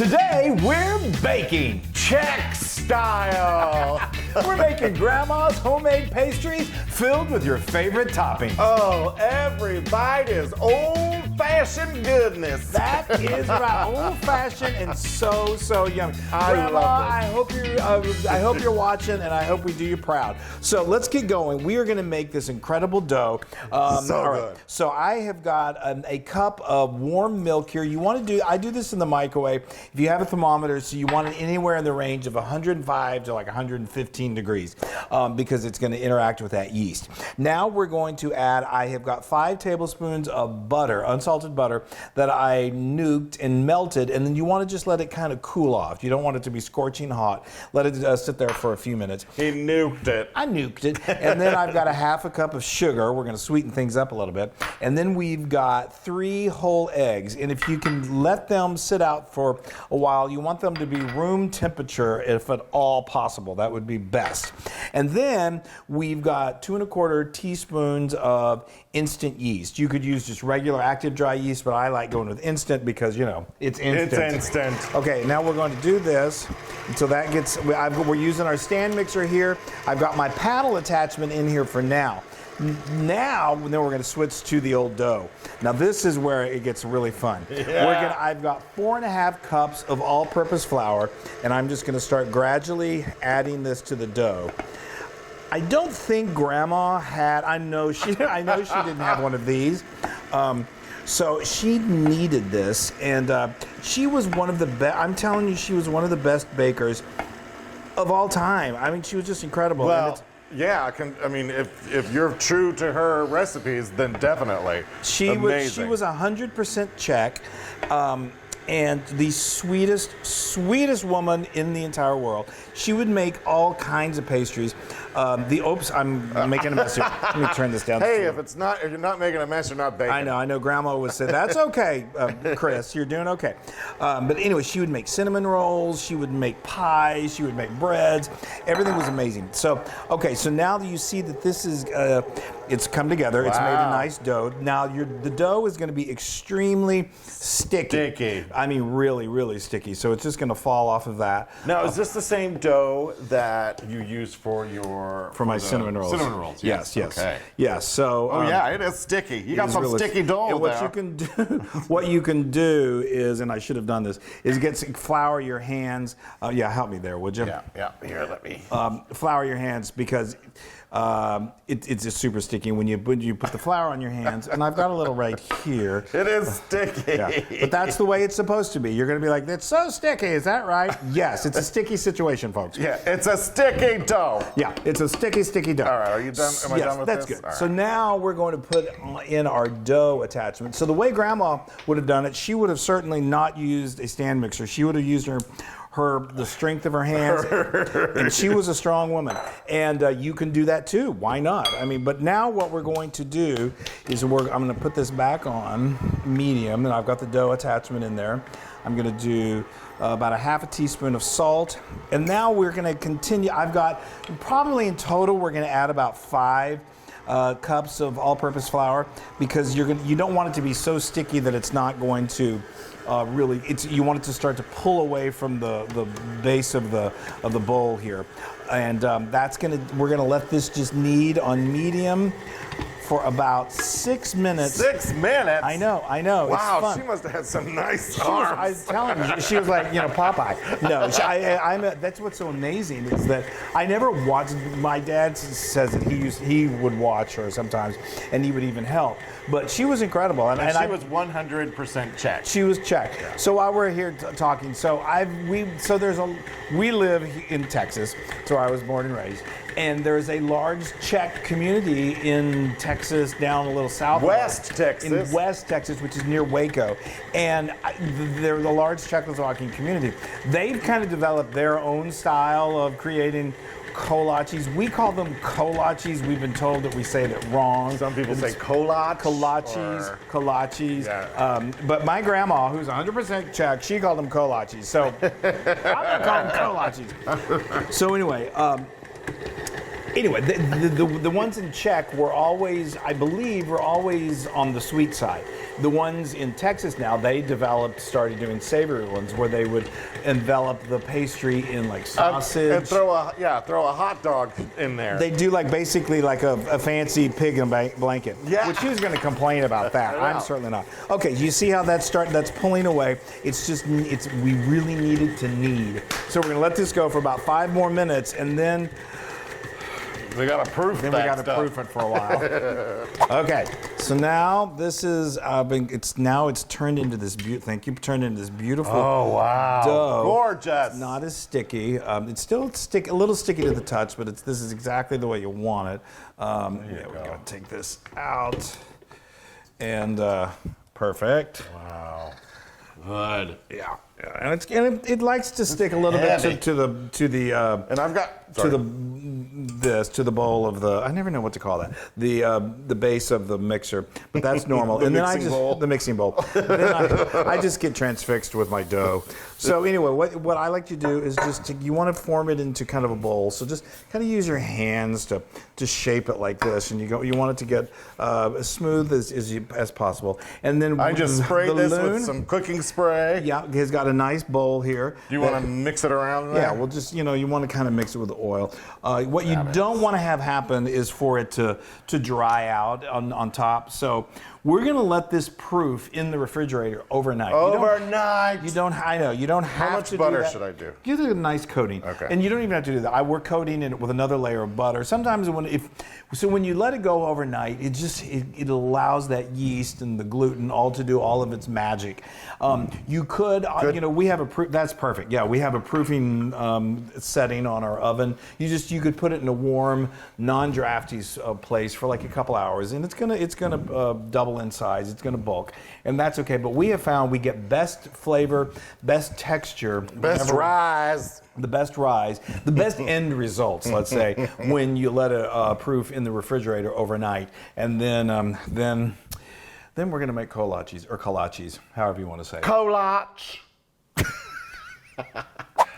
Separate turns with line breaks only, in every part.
Today, we're baking Czech style. We're making Grandma's homemade pastries filled with your favorite toppings.
Oh, every bite is old-fashioned goodness.
That is right, old-fashioned and so yummy. Grandma,
love this.
I hope you're watching, and I hope we do you proud. So let's get going. We are going to make this incredible dough.
Good.
So I have got a cup of warm milk here. You want to do? I do this in the microwave. If you have a thermometer, so you want it anywhere in the range of 105 to like 115 degrees, because it's going to interact with that yeast. Now we're going to add. I have got 5 tablespoons of butter, unsalted butter, that I nuked and melted, and then you want to just let it kind of cool off. You don't want it to be scorching hot. Let it sit there for a few minutes.
He nuked it.
I nuked it. And then I've got a half a cup of sugar. We're going to sweeten things up a little bit. And then we've got 3 whole eggs. And if you can let them sit out for a while, you want them to be room temperature if at all possible. That would be best. And then we've got 2 1/4 teaspoons of instant yeast. You could use just regular active dry yeast, but I like going with instant because, you know, it's instant.
It's instant.
Okay, now we're going to do this until that gets, we're using our stand mixer here. I've got my paddle attachment in here for now. Now, then we're going to switch to the old dough. Now this is where it gets really fun.
Yeah.
I've got 4½ cups of all-purpose flour, and I'm just going to start gradually adding this to the dough. I don't think Grandma had. I know she didn't have one of these. So she needed this, and she was one of the best. I'm telling you, she was one of the best bakers of all time. I mean, she was just incredible.
Well, yeah, I mean, if you're true to her recipes, then definitely.
She
Amazing.
was 100% Czech, and the sweetest woman in the entire world. She would make all kinds of pastries. I'm making a mess here. Let me turn this down.
Hey, if you're not making a mess, you're not baking.
I know. Grandma would say, that's okay, Chris, you're doing okay. But anyway, she would make cinnamon rolls, she would make pies, she would make breads. Everything was amazing. So, okay, so now that you see that this is, it's come together, It's made a nice dough. Now, the dough is going to be extremely sticky. I mean, really, really sticky. So it's just going to fall off of that.
Now, is this the same dough that you use for
my cinnamon rolls?
Cinnamon rolls, yes.
Okay. Yes. So.
Oh yeah, it is sticky. You got some sticky dough
and
there.
What you can do is, and I should have done this, is flour your hands. Help me there, would you?
Yeah. Here, let me.
Flour your hands because. It's just super sticky when you put the flour on your hands, and I've got a little right here.
It is sticky.
Yeah. But that's the way it's supposed to be. You're going to be like, that's so sticky, is that right? Yes, it's a sticky situation, folks.
Yeah, it's a sticky dough.
Yeah, it's a sticky dough.
All right, are you done? Am I done with
that's
this?
good.
All right.
So now we're going to put in our dough attachment. So the way Grandma would have done it, she would have certainly not used a stand mixer. She would have used the strength of her hands, and she was a strong woman. And you can do that too. Why not? I mean, but now what we're going to do is I'm going to put this back on medium, and I've got the dough attachment in there. I'm going to do about a half a teaspoon of salt, and now we're going to continue. I've got probably in total we're going to add about 5 cups of all-purpose flour because you don't want it to be so sticky that it's not going to. You want it to start to pull away from the base of the bowl here, and we're gonna let this just knead on medium for about 6 minutes.
6 minutes?
I know.
Wow,
it's fun.
she must have had some nice arms.
I was telling you, she was like, Popeye. No, that's what's so amazing is that I never watched. My dad says that he would watch her sometimes, and he would even help. But she was incredible, and
she was 100% Czech.
She was Czech.
Yeah.
So while we're here talking, we live in Texas, so I was born and raised. And there's a large Czech community in Texas, down a little south.
West Texas.
In West Texas, which is near Waco. And they're the large Czechoslovakian community. They've kind of developed their own style of creating kolaches. We call them kolaches. We've been told that we say that wrong.
Some people say kolaches.
Kolaches.
Yeah.
But my grandma, who's 100% Czech, she called them kolaches. So I'm going to call them kolaches. So anyway, Anyway, the ones in Czech were always, I believe, were always on the sweet side. The ones in Texas now, they started doing savory ones where they would envelop the pastry in like sausage.
And throw a hot dog in there.
They do like basically like a fancy pig in a blanket.
Yeah.
Which who's going to complain about that? I'm certainly not. Okay, you see how that's pulling away. It's just, we really need it to knead. So we're going to let this go for about 5 more minutes, and then
we got to proof
Then we got to proof it for a while. Okay, so now this is it's turned into this turned into this beautiful dough.
Gorgeous.
It's not as sticky. It's still a little sticky to the touch, but this is exactly the way you want it. We're gonna take this out, and perfect.
Wow. Good.
Yeah. And it likes to stick a little bit to the
and I've got
to the bowl of the, I never know what to call that, the base of the mixer, but that's normal.
The
and then the mixing bowl. Then I just get transfixed with my dough. So anyway, what I like to do is you want to form it into kind of a bowl. So just kind of use your hands to shape it like this, and you want it to get as smooth as possible. And then
I just sprayed this
Loon,
with some cooking spray.
Yeah, he's got a nice bowl here.
Do you want to mix it around there?
Yeah, well, just, you want to kind of mix it with the oil. What you don't want to have happen is for it to dry out on top. So we're going to let this proof in the refrigerator overnight.
Overnight.
You don't have to do that.
How much butter should I do?
Give it a nice coating.
Okay.
And you don't even have to do that. We're coating it with another layer of butter. Sometimes when you let it go overnight, it allows that yeast and the gluten all to do all of its magic. You could, we have that's perfect. Yeah, we have a proofing setting on our oven. You could put it in a warm, non-drafty place for like a couple hours, and it's gonna double in size. It's gonna bulk, and that's okay. But we have found we get best flavor, best texture,
best rise,
the best end results. Let's say when you let it proof in the refrigerator overnight, and then we're gonna make kolaches, however you want to say it.
Kolach.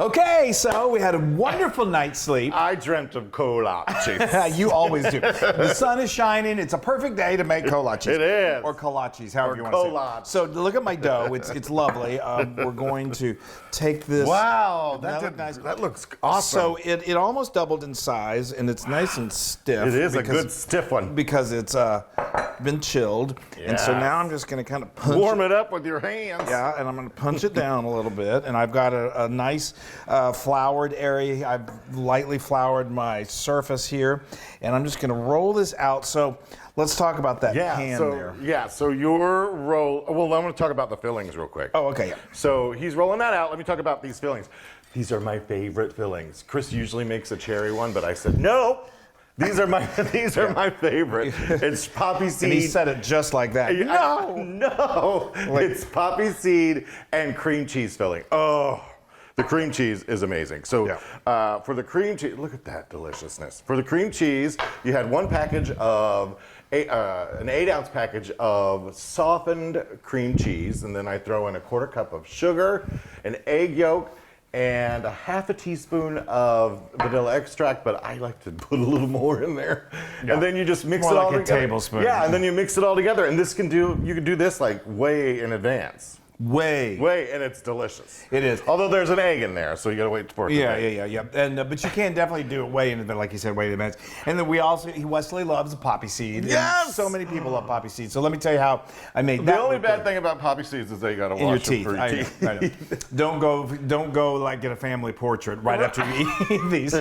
Okay, so we had a wonderful night's sleep.
I dreamt of kolaches.
You always do. The sun is shining. It's a perfect day to make kolaches.
It is.
Or kolaches, however you want to say it. So look at my dough. It's lovely. We're going to take this.
Wow, that looks awesome.
So it almost doubled in size, and it's nice and stiff.
It is a good stiff one.
Because it's been chilled. Yeah. And so now I'm just going to kind of
warm it up with your hands.
Yeah, and I'm going to punch it down a little bit. And I've got a nice floured area. I've lightly floured my surface here, and I'm just going to roll this out. So let's talk about that pan there.
Yeah, so your roll. Well, I'm going to talk about the fillings real quick.
Oh, okay. Yeah.
So he's rolling that out. Let me talk about these fillings. These are my favorite fillings. Chris usually makes a cherry one, but I said no. These are my favorite. It's poppy seed.
And he said it just like that.
No. It's poppy seed and cream cheese filling. Oh. The cream cheese is amazing. So for the cream cheese, look at that deliciousness. For the cream cheese, you had one package of, an 8-ounce package of softened cream cheese, and then I throw in a 1/4 cup of sugar, an egg yolk, and a 1/2 teaspoon of vanilla extract, but I like to put a little more in there. Yeah. And then you just mix it all together.
A tablespoon.
Yeah, and then you mix it all together, and you can do this like way in advance.
Way,
and it's delicious.
It is.
Although there's an egg in there, so you got to wait for it.
Yeah. And but you can definitely do it way in advance, like you said, way in advance. And then Wesley loves poppy seed.
Yes.
And so many people love poppy seed. So let me tell you how I made that.
The only bad thing about poppy seeds is that you got to wash them for your teeth.
I know. Don't go like get a family portrait right after you eat these.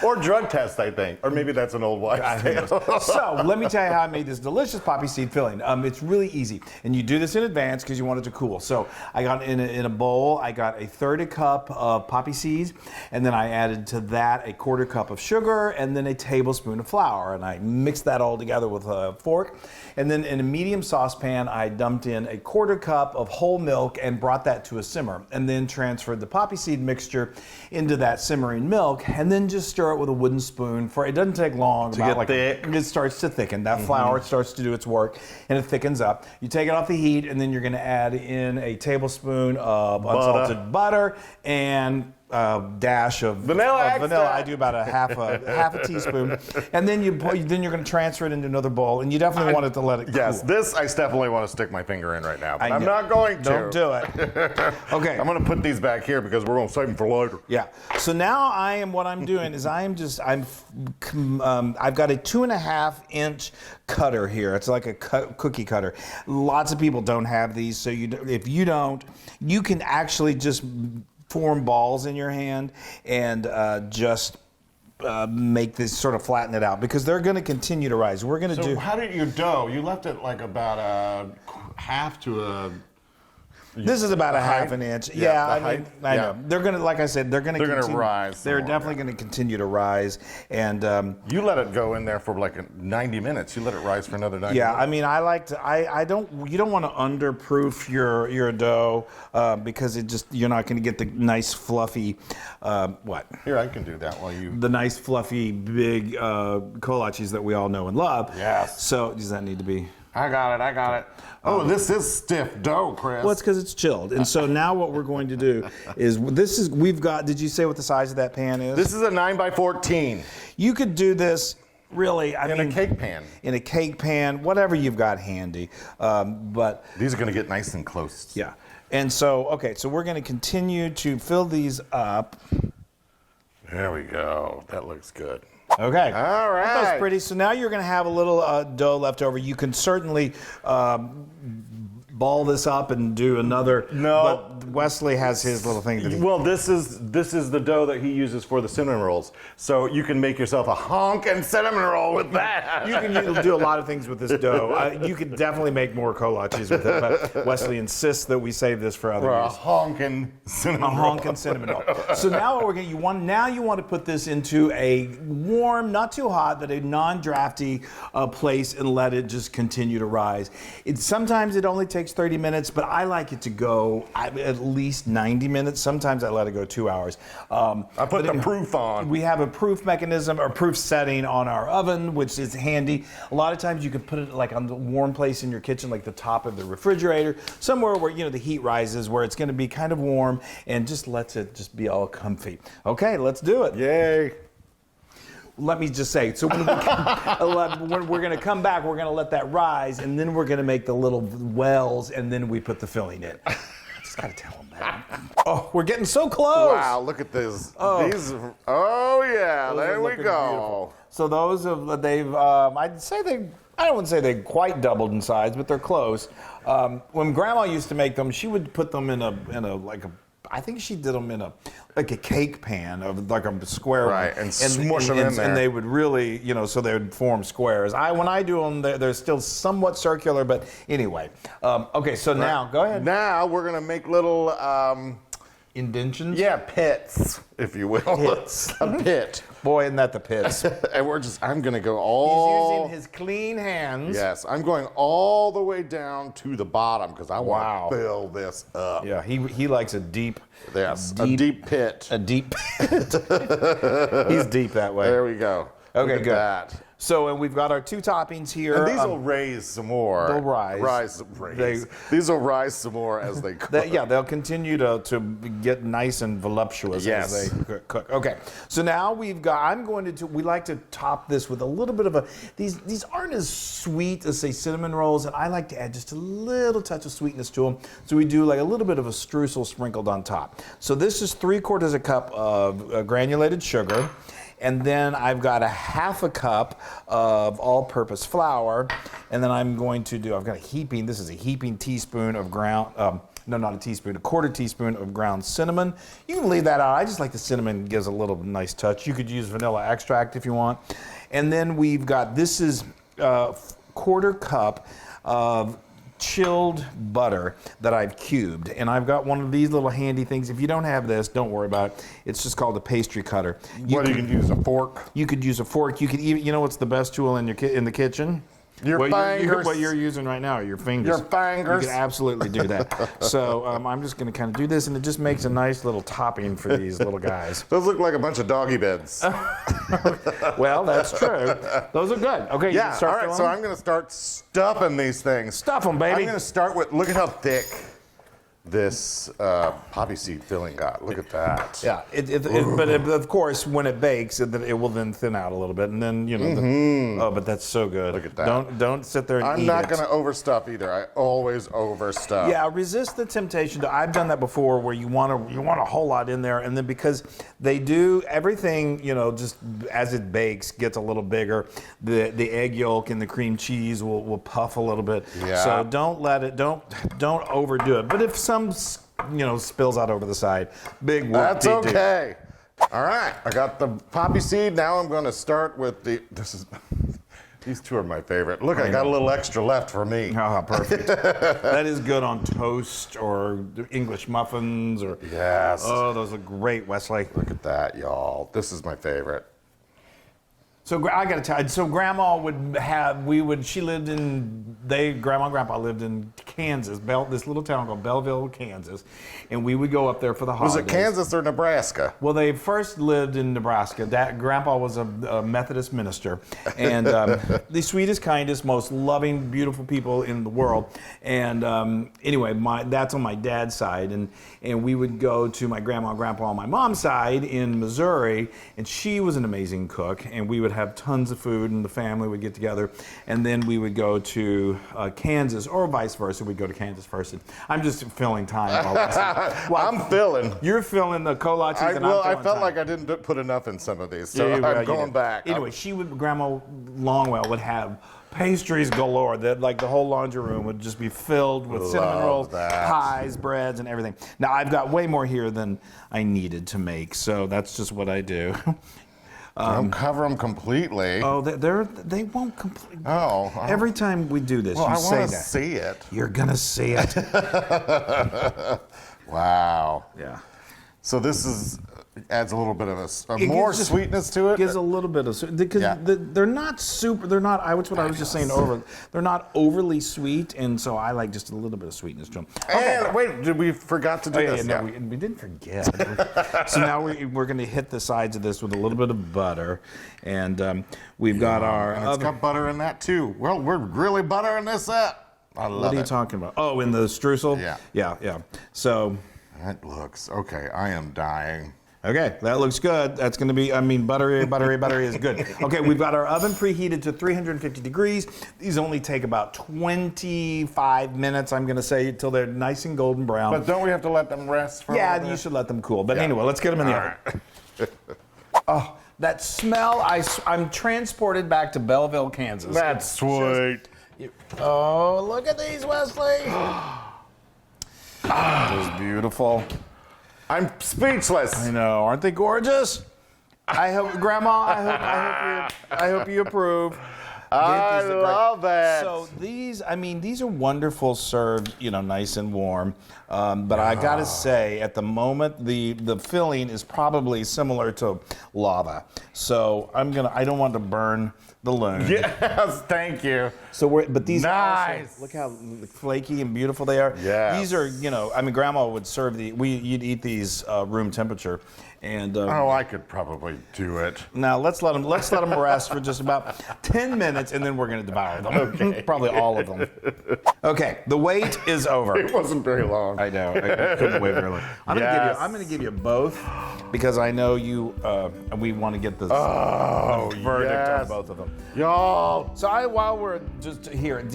Or drug test, I think. Or maybe that's an old wives' tale.
So let me tell you how I made this delicious poppy seed filling. It's really easy, and you do this in advance because you want it to cool. So I got in a bowl, I got a 1/3 cup of poppy seeds, and then I added to that a 1/4 cup of sugar, and then a tablespoon of flour, and I mixed that all together with a fork. And then in a medium saucepan, I dumped in a 1/4 cup of whole milk and brought that to a simmer, and then transferred the poppy seed mixture into that simmering milk, and then just stir it with a wooden spoon. It doesn't take long
to get thick.
It starts to thicken. That flour starts to do its work, and it thickens up. You take it off the heat, and then you're going to add in a tablespoon of unsalted butter and dash of
vanilla.
I do about a half a teaspoon, and then you're going to transfer it into another bowl, and you definitely want it to let it cool.
Yes, this I definitely want to stick my finger in right now, but I'm not going to.
Don't do it. Okay.
I'm going to put these back here because we're going to save them for later.
Yeah. So now what I'm doing is I've got a 2.5-inch cutter here. It's like a cookie cutter. Lots of people don't have these, so if you don't, you can actually just form balls in your hand and just make this sort of flatten it out because they're going to continue to rise. We're going to do.
So how did your dough? You left it like about a half to a.
This is about a half an inch. Yeah, I know. They're going to, like I said, they're going to
rise.
They're definitely going to continue to rise. And
you let it go in there for like 90 minutes. You let it rise for another 90 minutes.
Yeah, I mean, I like to. You don't want to underproof your dough because you're not going to get the nice fluffy. What?
Here, I can do that while you.
The nice fluffy big kolaches that we all know and love.
Yes.
So does that need to be?
I got it. Oh, this is stiff dough, Chris.
Well, it's because it's chilled. And so now what we're going to do is did you say what the size of that pan is?
This is a 9x14.
You could do this really,
in a cake pan.
In a cake pan, whatever you've got handy. But
these are going to get nice and close.
Yeah. And so, okay, so we're going to continue to fill these up.
There we go. That looks good.
Okay.
All right.
That's pretty. So now you're going to have a little dough left over. You can certainly ball this up and do another.
No.
But Wesley has his little thing.
Well, this is the dough that he uses for the cinnamon rolls. So you can make yourself a honkin' cinnamon roll with that.
You can do a lot of things with this dough. You could definitely make more kolaches with it, but Wesley insists that we save this for other use.
A honkin' cinnamon roll.
A honkin' cinnamon roll. So now what you want to put this into a warm, not too hot, but a non-drafty place and let it just continue to rise. Sometimes it only takes 30 minutes, but I like it to go at least 90 minutes. Sometimes I let it go 2 hours.
I put the proof on.
We have a proof mechanism or proof setting on our oven, which is handy. A lot of times you can put it like on the warm place in your kitchen, like the top of the refrigerator, somewhere where the heat rises, where it's going to be kind of warm and just lets it just be all comfy. Okay, let's do it.
Yay.
Let me just say, so when we're going to come back, we're going to let that rise, and then we're going to make the little wells, and then we put the filling in. I just got to tell them that. Oh, we're getting so close.
Wow, look at this. Yeah, there we go.
Beautiful. So those I wouldn't say they quite doubled in size, but they're close. When Grandma used to make them, she would put them in a I think she did them in a cake pan of like a square
right, and smush them in there.
And they would really, so they would form squares. When I do them, they're still somewhat circular, but anyway. Okay, so now, go ahead.
Now we're going to make little...
indentions?
Yeah, pits, if you will.
Pits.
A pit.
Boy, isn't that the pits.
And I'm going to go all...
He's using his clean hands.
Yes, I'm going all the way down to the bottom because I want to fill this up.
Yeah, he likes a deep...
Yes, a deep pit.
A deep pit. He's deep that way.
There we go.
Okay,
Look
good.
at that.
So, and we've got our 2 toppings here.
And these will raise some more.
They'll rise.
These will rise some more as they cook.
They'll continue to get nice and voluptuous as they cook. Okay, so now we like to top this with a little bit of these aren't as sweet as, say, cinnamon rolls, and I like to add just a little touch of sweetness to them. So we do like a little bit of a streusel sprinkled on top. So this is 3/4 cup of granulated sugar. And then I've got a 1/2 cup of all-purpose flour. And then I've got a heaping teaspoon of ground, no, not a teaspoon, a 1/4 teaspoon of ground cinnamon. You can leave that out. I just like the cinnamon, gives a little nice touch. You could use vanilla extract if you want. And then this is 1/4 cup of chilled butter that I've cubed, and I've got one of these little handy things. If you don't have this, don't worry about it. It's just called a pastry cutter.
You can use a fork.
You could use a fork. You could even, what's the best tool in the kitchen?
Your fingers.
What you're using right now are your fingers.
Your fingers.
You can absolutely do that. So I'm just going to kind of do this, and it just makes a nice little topping for these little guys.
Those look like a bunch of doggy beds.
Well, that's true. Those are good. Okay,
yeah, all right, so I'm going to start stuffing these things.
Stuff them, baby.
I'm going to start with, look at how thick this poppy seed filling got. Look at that.
Yeah, but of course, when it bakes, it will then thin out a little bit, and then oh, but that's so good.
Look at that.
Don't sit there and
I'm
eat
not
it.
going to overstuff either. I always overstuff.
Yeah, resist the temptation. I've done that before, where you want a whole lot in there, and then because they do everything, just as it bakes gets a little bigger. The egg yolk and the cream cheese will puff a little bit.
Yeah.
So don't overdo it. But if some spills out over the side, big whoop.
That's okay. All right, I got the poppy seed. Now I'm going to start with these two are my favorite. Look, I got a little extra left for me.
Oh, perfect. That is good on toast or English muffins or.
Yes.
Oh, those are great, Wesley.
Look at that, y'all. This is my favorite.
So I got to tell you, so Grandma Grandma and Grandpa lived in Kansas, this little town called Belleville, Kansas, and we would go up there for the holidays.
Was it Kansas or Nebraska?
Well, they first lived in Nebraska. Grandpa was a Methodist minister, and the sweetest, kindest, most loving, beautiful people in the world. And anyway, that's on my dad's side, and we would go to my grandma and grandpa on my mom's side in Missouri, and she was an amazing cook, and we would have tons of food, and the family would get together, and then we would go to Kansas, or vice versa. We'd go to Kansas first. And I'm just filling time. Well,
I'm filling.
You're filling the Kolaches, and
I felt like I didn't put enough in some of these, so I'm going back.
Anyway, Grandma Longwell would have pastries galore. That the whole laundry room would just be filled with cinnamon rolls, pies, breads, and everything. Now I've got way more here than I needed to make, so that's just what I do.
Don't cover them completely.
Oh, they won't completely.
Oh.
Every time we do this, you say that.
I want to see it.
You're gonna see it.
Wow.
Yeah.
So this adds a little bit of more sweetness to it.
Gives a little bit of because they're not super. They're not. That's what I was just saying. They're not overly sweet, and so I like just a little bit of sweetness to them. Okay.
And wait, we forgot to do this?
Yeah, no, we didn't forget. So now we're going to hit the sides of this with a little bit of butter, and we've got our.
And it's got butter in that too. Well, we're really buttering this up. I love it.
What are you talking about? Oh, in the streusel? Yeah. So.
That looks okay. I am dying.
Okay, that looks good. That's going to be, buttery is good. Okay, we've got our oven preheated to 350 degrees. These only take about 25 minutes, I'm going to say, until they're nice and golden brown.
But don't we have to let them rest for a little bit?
You should let them cool. But anyway, let's get them in the oven.
Right.
Oh, that smell, I'm transported back to Belleville, Kansas.
That's sweet.
Oh, look at these, Wesley. That is beautiful.
I'm speechless.
I know, aren't they gorgeous? I hope, Grandma. I hope you approve.
I love it.
So these are wonderful served, nice and warm. But I gotta say, at the moment, the filling is probably similar to lava. So I don't want to burn the Loon.
Yes, thank you.
So but these
nice.
Also, look how flaky and beautiful they are.
Yeah.
These are, Grandma would serve you'd eat these room temperature. And
I could probably do it.
Now let's let them rest for just about 10 minutes, and then we're going to devour them.
Okay.
Probably all of them. Okay, the wait is over.
It wasn't very long.
I know. I couldn't wait very long. I'm going to give you both because I know you. We want to get the verdict on both of them,
y'all.
So while we're just here,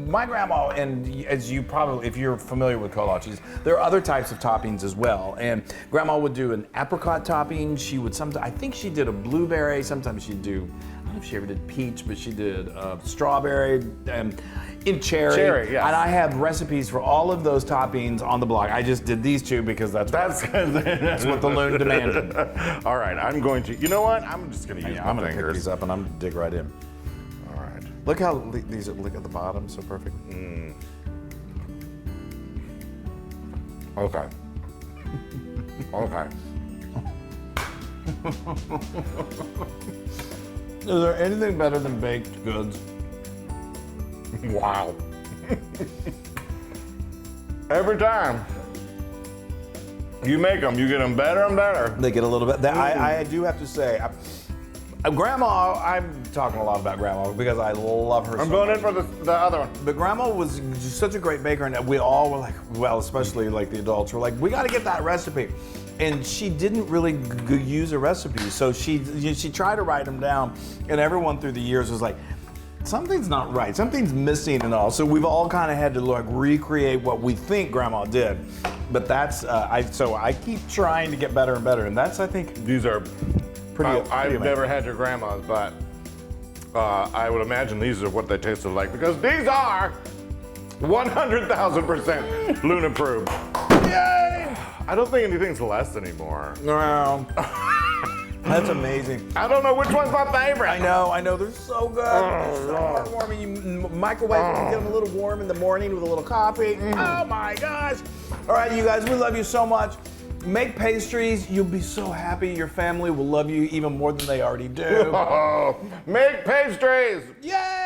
my grandma, and as you probably, if you're familiar with kolaches, there are other types of toppings as well. And Grandma would do an apricot topping. She would sometimes, I think she did a blueberry. Sometimes she'd do, I don't know if she ever did peach, but she did strawberry and cherry.
Cherry, yes.
And I have recipes for all of those toppings on the blog. I just did these two because that's what the Loon demanded.
All right, I'm going to. You know what? I'm just going to use my
I'm going to
fingers.
pick these up and I'm going to dig right in.
All right.
Look how these are. Look at the bottom, so perfect.
Okay. Okay.
Is there anything better than baked goods?
Wow. Every time you make them, you get them better and better.
They get a little bit. I do have to say, Grandma, I'm talking a lot about Grandma because I love her.
I'm
so
going
much.
in for the other one.
But Grandma was just such a great baker, and we all were like, well, especially like the adults were like, we got to get that recipe. And she didn't really use a recipe, so she tried to write them down, and everyone through the years was like, something's not right, something's missing and all. So we've all kind of had to like recreate what we think Grandma did. But that's so I keep trying to get better and better, and that's, I think,
These are
pretty.
I've
amazing.
never had your grandma's, but I would imagine these are what they tasted like because these are 100,000% Loon approved.
Yay!
I don't think anything's less anymore.
No. That's amazing.
I don't know which one's my favorite.
I know, they're so good. They're so heartwarming. You microwave them, get them a little warm in the morning with a little coffee. Oh my gosh. All right, you guys, we love you so much. Make pastries. You'll be so happy. Your family will love you even more than they already do.
Make pastries.
Yay!